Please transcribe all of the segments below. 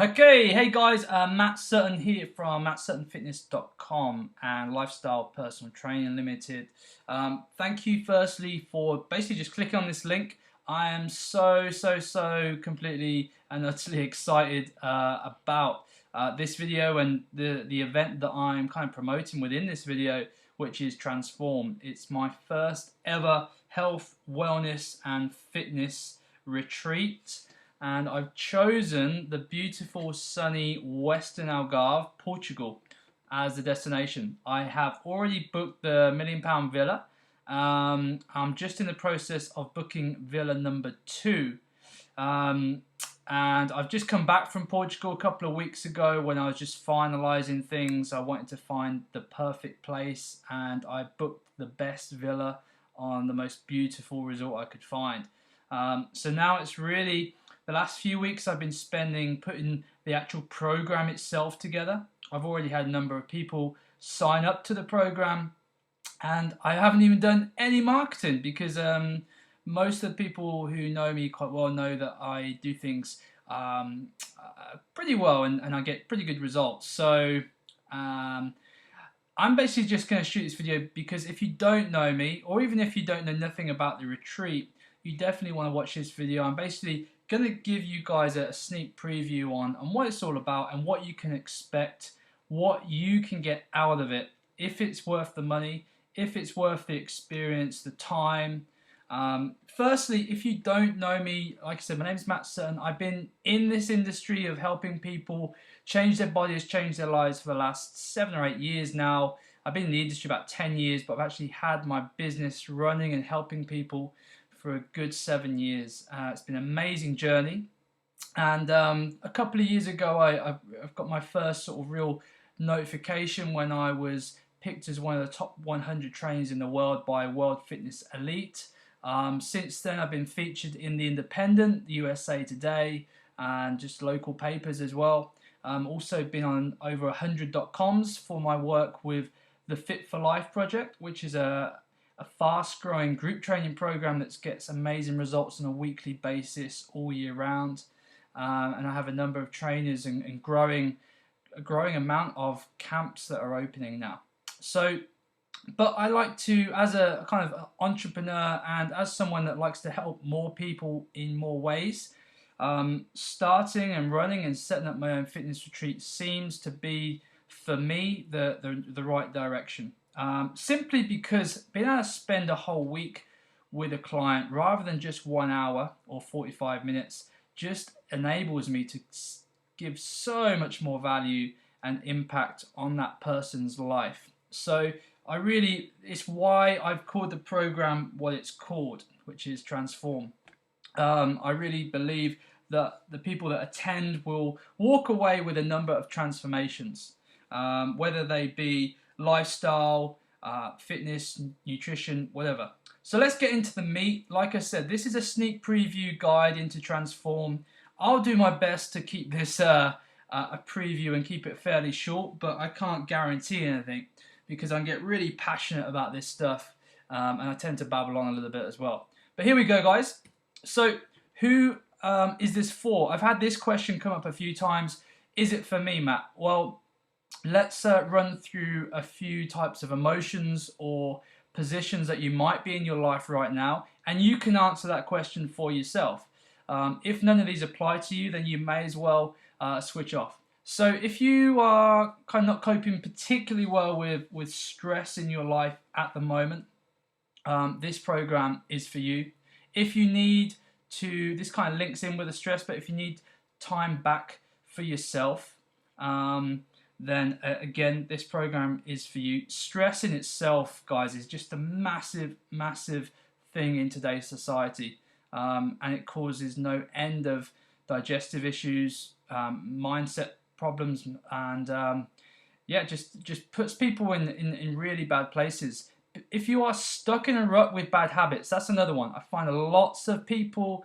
Okay, hey guys, Matt Sutton here from mattsuttonfitness.com and Lifestyle Personal Training Limited. Thank you firstly for basically just clicking on this link. I am so completely and utterly excited about this video and the event that I'm kind of promoting within this video, which is Transform. It's my first ever health, wellness and fitness retreat. And I've chosen the beautiful sunny Western Algarve, Portugal, as the destination. I have already booked the £1 million villa. I'm just in the process of booking villa number 2. And I've just come back from Portugal a couple of weeks ago when I was just finalising things. I wanted to find the perfect place and I booked the best villa on the most beautiful resort I could find. So now it's really the last few weeks I've been spending putting the actual program itself together. I've already had a number of people sign up to the program and I haven't even done any marketing because most of the people who know me quite well know that I do things pretty well and I get pretty good results. So I'm basically just going to shoot this video because if you don't know me, or even if you don't know nothing about the retreat, you definitely want to watch this video. I'm basically going to give you guys a sneak preview on what it's all about and what you can expect, what you can get out of it, if it's worth the money, if it's worth the experience, the time. Firstly, if you don't know me, like I said, my name is Matt Sutton. I've been in this industry of helping people change their bodies, change their lives for the last 7 or 8 years now. I've been in the industry about 10 years, but I've actually had my business running and helping people for a good 7 years. It's been an amazing journey. And a couple of years ago, I've got my first sort of real notification when I was picked as one of the top 100 trainers in the world by World Fitness Elite. Since then, I've been featured in The Independent, the USA Today, and just local papers as well. Also been on over 100.coms for my work with the Fit for Life project, which is a fast-growing group training program that gets amazing results on a weekly basis all year round. And I have a number of trainers and a growing amount of camps that are opening now. So, but I like to, as a kind of entrepreneur and as someone that likes to help more people in more ways, starting and running and setting up my own fitness retreat seems to be, for me, the right direction. Simply because being able to spend a whole week with a client rather than just 1 hour or 45 minutes just enables me to give so much more value and impact on that person's life. So it's why I've called the program what it's called, which is Transform. I really believe that the people that attend will walk away with a number of transformations, whether they be lifestyle, fitness, nutrition, whatever. So let's get into the meat. Like I said, this is a sneak preview guide into Transform. I'll do my best to keep this a preview and keep it fairly short, but I can't guarantee anything because I get really passionate about this stuff and I tend to babble on a little bit as well. But here we go, guys. So who is this for? I've had this question come up a few times. Is it for me, Matt? Well, let's run through a few types of emotions or positions that you might be in your life right now, and you can answer that question for yourself. If none of these apply to you, then you may as well switch off. So if you are kind of not coping particularly well with stress in your life at the moment, this program is for you. If you need to, this kind of links in with the stress, but if you need time back for yourself, then again, this program is for you. Stress in itself, guys, is just a massive thing in today's society, and it causes no end of digestive issues, mindset problems, and yeah, just puts people in really bad places. If you are stuck in a rut with bad habits, that's another one. I find lots of people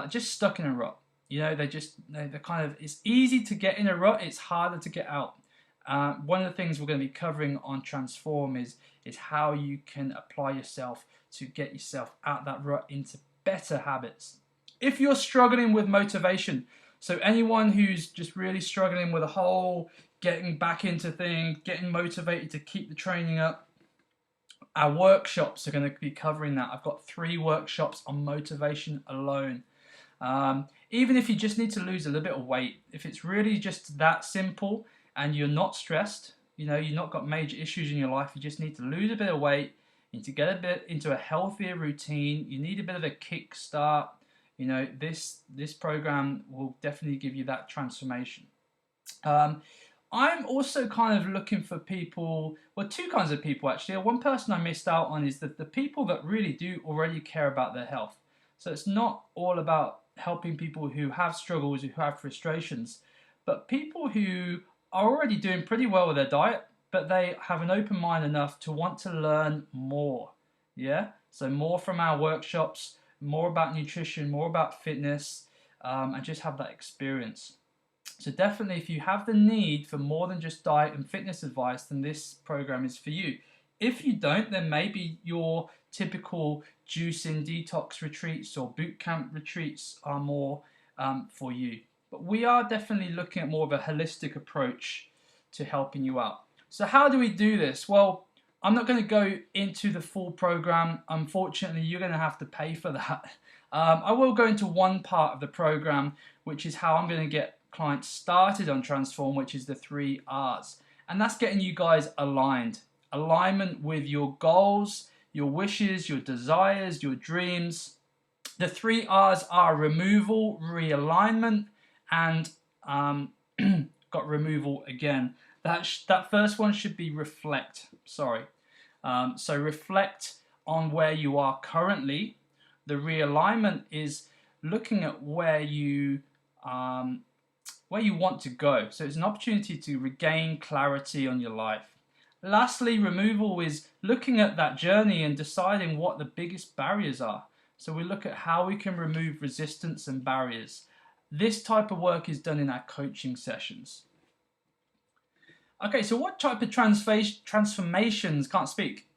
just stuck in a rut. You know, they're kind of, it's easy to get in a rut, it's harder to get out. One of the things we're going to be covering on Transform is how you can apply yourself to get yourself out that rut into better habits. If you're struggling with motivation, So anyone who's just really struggling with the whole getting back into things, getting motivated to keep the training up, our workshops are going to be covering that. I've got 3 workshops on motivation alone. Even if you just need to lose a little bit of weight, if it's really just that simple and you're not stressed, you've not got major issues in your life, you just need to lose a bit of weight, you need to get a bit into a healthier routine, you need a bit of a kick start, this program will definitely give you that transformation. I'm also kind of looking for people, well, 2 kinds of people actually. One person I missed out on is that the people that really do already care about their health. So it's not all about helping people who have struggles, who have frustrations, but people who are already doing pretty well with their diet, but they have an open mind enough to want to learn more. Yeah? So more from our workshops, more about nutrition, more about fitness, and just have that experience. So definitely, if you have the need for more than just diet and fitness advice, then this program is for you. If you don't, then maybe your typical juicing detox retreats or boot camp retreats are more for you. But we are definitely looking at more of a holistic approach to helping you out. So how do we do this? Well, I'm not going to go into the full program. Unfortunately, you're going to have to pay for that. I will go into one part of the program, which is how I'm going to get clients started on Transform, which is the 3 R's. And that's getting you guys aligned. Alignment with your goals, your wishes, your desires, your dreams. The 3 R's are removal, realignment, and got removal again. That first one should be reflect. Sorry. So reflect on where you are currently. The realignment is looking at where you want to go. So it's an opportunity to regain clarity on your life. Lastly, removal is looking at that journey and deciding what the biggest barriers are. So we look at how we can remove resistance and barriers. This type of work is done in our coaching sessions. Okay, so what type of transformations,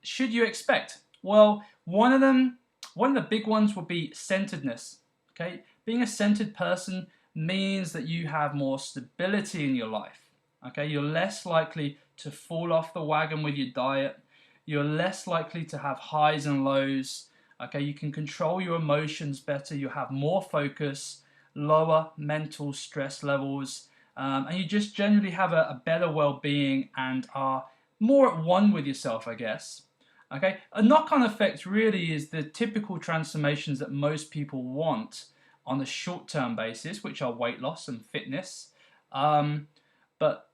should you expect? Well, one of the big ones will be centeredness. Okay, being a centered person means that you have more stability in your life. Okay, you're less likely to fall off the wagon with your diet. You're less likely to have highs and lows. Okay, you can control your emotions better. You have more focus, lower mental stress levels, and you just generally have a better well-being and are more at one with yourself, I guess. Okay, a knock-on effect really is the typical transformations that most people want on a short-term basis, which are weight loss and fitness. But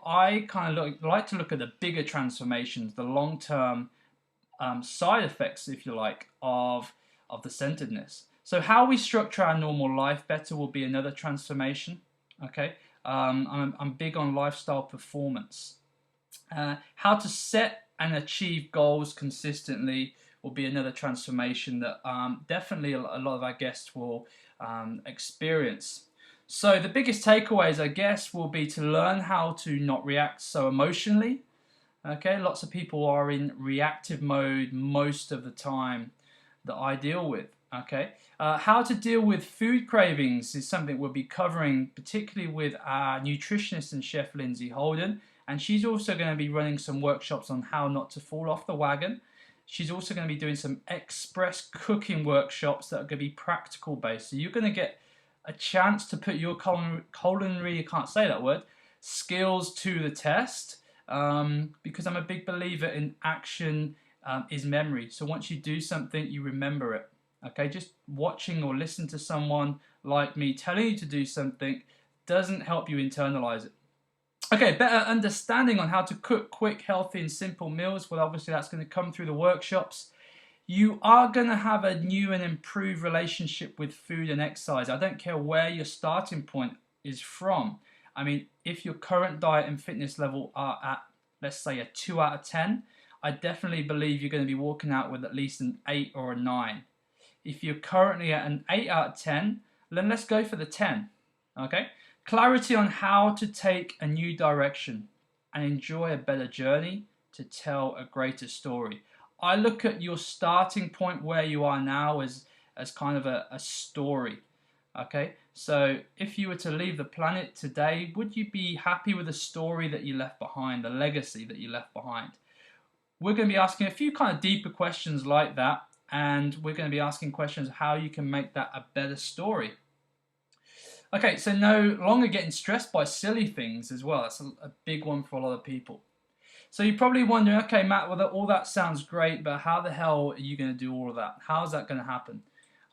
I kind of like to look at the bigger transformations, the long-term side effects, if you like, of the centeredness. So how we structure our normal life better will be another transformation. Okay, I'm big on lifestyle performance. How to set and achieve goals consistently will be another transformation that definitely a lot of our guests will experience. So the biggest takeaways, I guess, will be to learn how to not react so emotionally. Okay, lots of people are in reactive mode most of the time that I deal with. Okay, how to deal with food cravings is something we'll be covering, particularly with our nutritionist and chef Lindsay Holden, and she's also going to be running some workshops on how not to fall off the wagon. She's also going to be doing some express cooking workshops that are going to be practical based. So you're going to get a chance to put your culinary, I can't say that word, skills to the test, because I'm a big believer in action is memory. So once you do something, you remember it. Okay, just watching or listening to someone like me telling you to do something doesn't help you internalize it. Okay, better understanding on how to cook quick, healthy, and simple meals. Well, obviously that's going to come through the workshops. You are going to have a new and improved relationship with food and exercise. I don't care where your starting point is from. I mean, if your current diet and fitness level are at, let's say, a 2 out of 10, I definitely believe you're going to be walking out with at least an 8 or a 9. If you're currently at an 8 out of 10, then let's go for the 10. Okay? Clarity on how to take a new direction and enjoy a better journey to tell a greater story. I look at your starting point where you are now as kind of a story. Okay? So if you were to leave the planet today, would you be happy with the story that you left behind, the legacy that you left behind? We're going to be asking a few kind of deeper questions like that, and we're going to be asking questions how you can make that a better story. Okay, so no longer getting stressed by silly things as well. That's a big one for a lot of people. So you're probably wondering, okay, Matt, well, all that sounds great, but how the hell are you going to do all of that? How is that going to happen?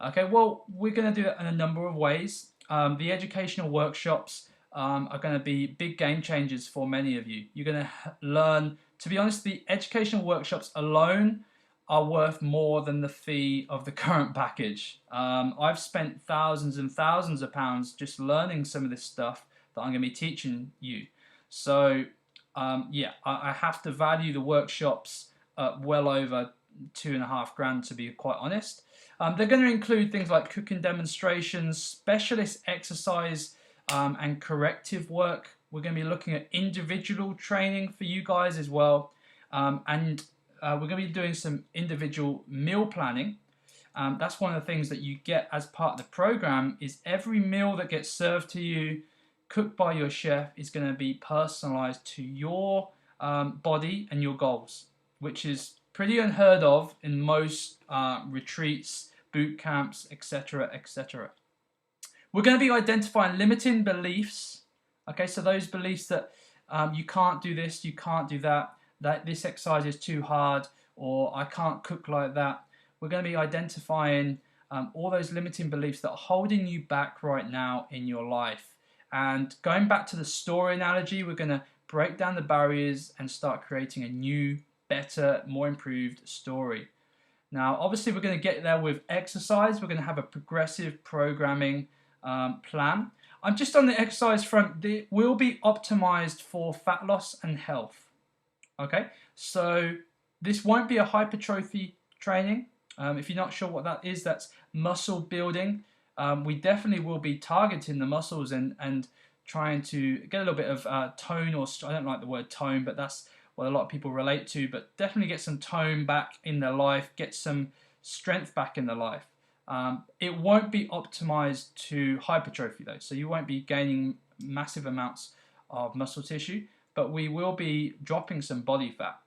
Okay, well, we're going to do it in a number of ways. The educational workshops are going to be big game changers for many of you. You're going to learn, to be honest, the educational workshops alone are worth more than the fee of the current package. I've spent thousands and thousands of pounds just learning some of this stuff that I'm going to be teaching you. So yeah, I have to value the workshops well over £2,500 to be quite honest. They're going to include things like cooking demonstrations, specialist exercise and corrective work. We're going to be looking at individual training for you guys as well. And we're going to be doing some individual meal planning. That's one of the things that you get as part of the program is every meal that gets served to you, cooked by your chef, is going to be personalized to your body and your goals, which is pretty unheard of in most retreats, boot camps, etc., etc. We're going to be identifying limiting beliefs. Okay, so those beliefs that you can't do this, you can't do that this exercise is too hard, or I can't cook like that. We're going to be identifying all those limiting beliefs that are holding you back right now in your life. And going back to the story analogy, we're going to break down the barriers and start creating a new, better, more improved story. Now, obviously, we're going to get there with exercise. We're going to have a progressive programming plan. I'm just on the exercise front. It will be optimized for fat loss and health. Okay, so this won't be a hypertrophy training. If you're not sure what that is, that's muscle building. We definitely will be targeting the muscles and trying to get a little bit of tone, or I don't like the word tone, but that's what a lot of people relate to, but definitely get some tone back in their life, get some strength back in their life. It won't be optimized to hypertrophy though, so you won't be gaining massive amounts of muscle tissue, but we will be dropping some body fat.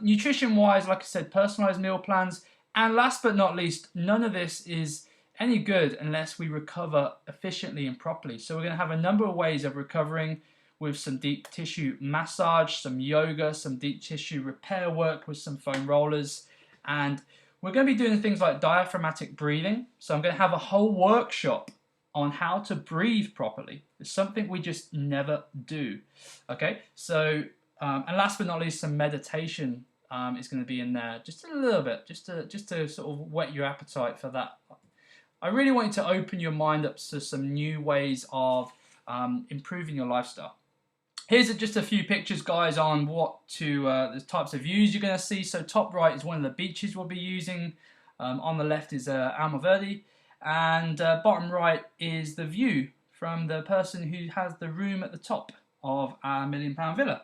Nutrition wise, like I said, personalized meal plans, and last but not least, none of this is any good unless we recover efficiently and properly. So we're going to have a number of ways of recovering with some deep tissue massage, some yoga, some deep tissue repair work with some foam rollers, and we're going to be doing things like diaphragmatic breathing. So I'm going to have a whole workshop on how to breathe properly. It's something we just never do. Okay, so and last but not least, some meditation is going to be in there, just a little bit, just to sort of whet your appetite for that. I really want you to open your mind up to some new ways of improving your lifestyle. Here's just a few pictures, guys, on the types of views you're going to see. So top right is one of the beaches we'll be using. On the left is Almaverdi. And bottom right is the view from the person who has the room at the top of our £1 million villa.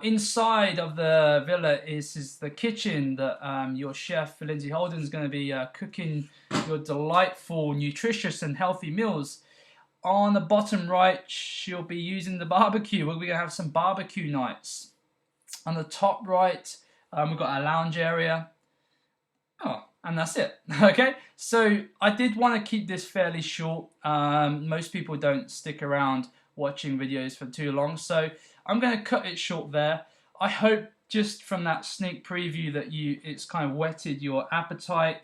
Inside of the villa is the kitchen that your chef, Lindsay Holden, is going to be cooking your delightful, nutritious and healthy meals. On the bottom right, she'll be using the barbecue. We're going to have some barbecue nights. On the top right, we've got our lounge area. Oh, and that's it. Okay, so I did want to keep this fairly short. Most people don't stick around watching videos for too long, so I'm going to cut it short there. I hope just from that sneak preview that it's kind of whetted your appetite.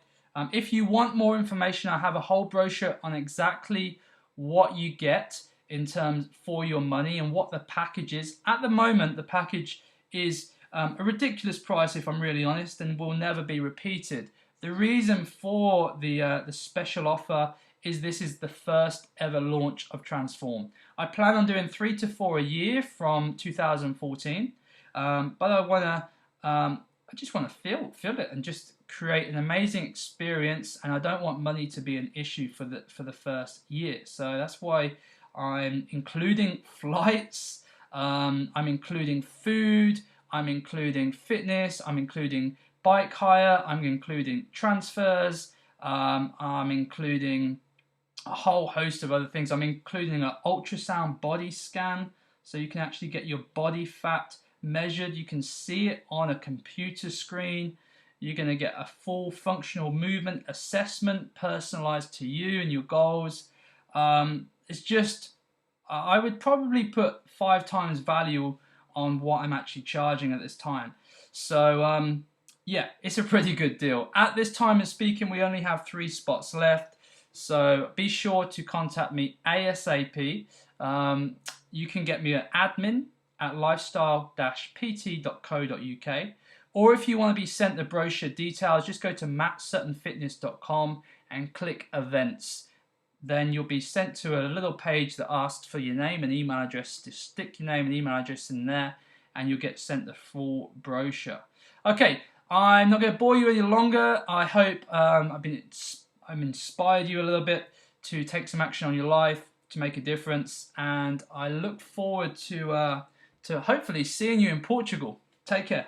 If you want more information, I have a whole brochure on exactly what you get in terms for your money and what the package is. At the moment, the package is a ridiculous price, if I'm really honest, and will never be repeated. The reason for the special offer is this is the first ever launch of Transform. I plan on doing 3 to 4 a year from 2014, but I just want to feel it and just create an amazing experience, and I don't want money to be an issue for the first year. So that's why I'm including flights, I'm including food, I'm including fitness, I'm including bike hire, I'm including transfers, I'm including a whole host of other things. I'm including an ultrasound body scan, so you can actually get your body fat measured. You can see it on a computer screen. You're going to get a full functional movement assessment personalized to you and your goals. It's just, I would probably put 5 times value on what I'm actually charging at this time. So yeah, it's a pretty good deal. At this time of speaking, we only have 3 spots left. So be sure to contact me ASAP. You can get me at admin@lifestyle-pt.co.uk. Or if you want to be sent the brochure details, just go to mattsuttonfitness.com and click events. Then you'll be sent to a little page that asks for your name and email address. Just stick your name and email address in there and you'll get sent the full brochure. Okay, I'm not going to bore you any longer. I hope I've inspired you a little bit to take some action on your life, to make a difference, and I look forward to hopefully seeing you in Portugal. Take care.